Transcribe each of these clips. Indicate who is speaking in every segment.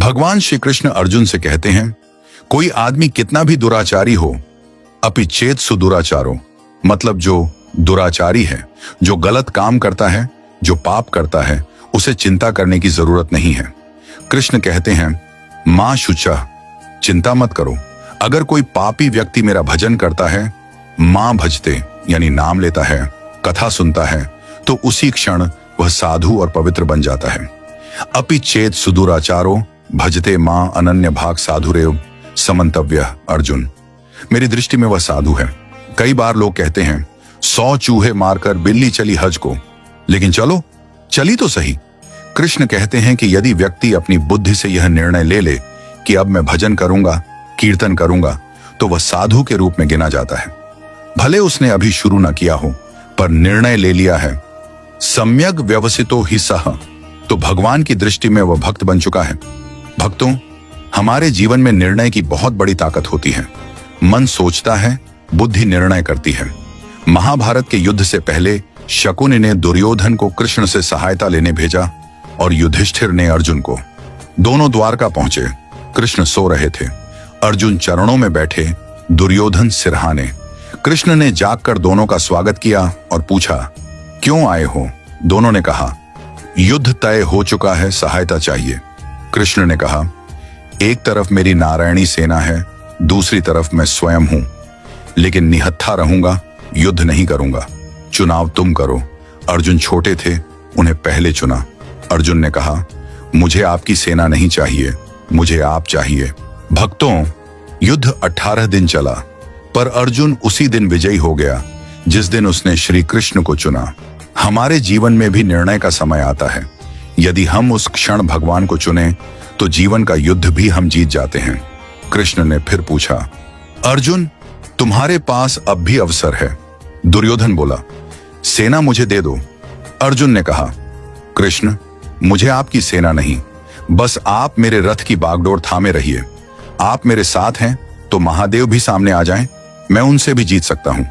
Speaker 1: भगवान श्री कृष्ण अर्जुन से कहते हैं, कोई आदमी कितना भी दुराचारी हो, अपि चेत सुदुराचारो, मतलब जो दुराचारी है, जो गलत काम करता है, जो पाप करता है, उसे चिंता करने की जरूरत नहीं है। कृष्ण कहते हैं, मां शुचा, चिंता मत करो। अगर कोई पापी व्यक्ति मेरा भजन करता है, मां भजते यानी नाम लेता है, कथा सुनता है, तो उसी क्षण वह साधु और पवित्र बन जाता है। अपि चेत सुदुराचारो भजते मां अनन्य भाग साधुरेव समंतव्य अर्जुन। मेरी दृष्टि में वह साधु है। कई बार लोग कहते हैं 100 चूहे मारकर बिल्ली चली हज को, लेकिन चलो चली तो सही। कृष्ण कहते हैं कि यदि व्यक्ति अपनी बुद्धि से यह निर्णय ले ले कि अब मैं भजन करूंगा, कीर्तन करूंगा, तो वह साधु के रूप में गिना जाता है। भले उसने अभी शुरू न किया हो, पर निर्णय ले लिया है। सम्यक व्यवसितो ही सह, तो भगवान की दृष्टि में वह भक्त बन चुका है। भक्तों, हमारे जीवन में निर्णय की बहुत बड़ी ताकत होती है। मन सोचता है, बुद्धि निर्णय करती है। महाभारत के युद्ध से पहले शकुनि ने दुर्योधन को कृष्ण से सहायता लेने भेजा और युधिष्ठिर ने अर्जुन को। दोनों द्वारका पहुंचे। कृष्ण सो रहे थे, अर्जुन चरणों में बैठे, दुर्योधन सिरहाने। कृष्ण ने जागकर दोनों का स्वागत किया और पूछा, क्यों आए हो? दोनों ने कहा, युद्ध तय हो चुका है, सहायता चाहिए। कृष्ण ने कहा, एक तरफ मेरी नारायणी सेना है, दूसरी तरफ मैं स्वयं हूं, लेकिन निहत्था रहूंगा, युद्ध नहीं करूंगा। चुनाव तुम करो। अर्जुन छोटे थे, उन्हें पहले चुना। अर्जुन ने कहा, मुझे आपकी सेना नहीं चाहिए, मुझे आप चाहिए। भक्तों, युद्ध 18 दिन चला, पर अर्जुन उसी दिन विजयी हो गया जिस दिन उसने श्री कृष्ण को चुना। हमारे जीवन में भी निर्णय का समय आता है। यदि हम उस क्षण भगवान को चुने, तो जीवन का युद्ध भी हम जीत जाते हैं। कृष्ण ने फिर पूछा, अर्जुन, तुम्हारे पास अब भी अवसर है। दुर्योधन बोला, सेना मुझे दे दो। अर्जुन ने कहा, कृष्ण, मुझे आपकी सेना नहीं, बस आप मेरे रथ की बागडोर थामे रहिए। आप मेरे साथ हैं तो महादेव भी सामने आ जाएं, मैं उनसे भी जीत सकता हूं।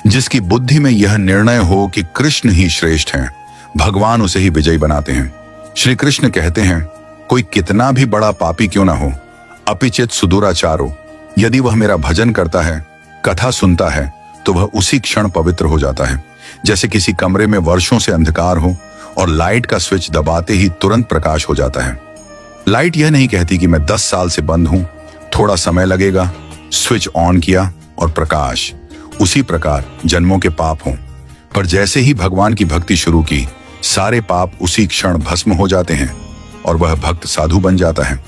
Speaker 1: जिसकी बुद्धि में यह निर्णय हो कि कृष्ण ही श्रेष्ठ हैं, भगवान उसे ही विजयी बनाते हैं। श्री कृष्ण कहते हैं, कोई कितना भी बड़ा पापी क्यों ना हो, अपिचित सुदुराचारो, यदि वह मेरा भजन करता है, कथा सुनता है, तो वह उसी क्षण पवित्र हो जाता है। जैसे किसी कमरे में वर्षों से अंधकार हो और लाइट का स्विच दबाते ही तुरंत प्रकाश हो जाता है। लाइट यह नहीं कहती कि मैं 10 साल से बंद हूं, थोड़ा समय लगेगा। स्विच ऑन किया और प्रकाश। उसी प्रकार जन्मों के पाप हों, पर जैसे ही भगवान की भक्ति शुरू की, सारे पाप उसी क्षण भस्म हो जाते हैं और वह भक्त साधु बन जाता है।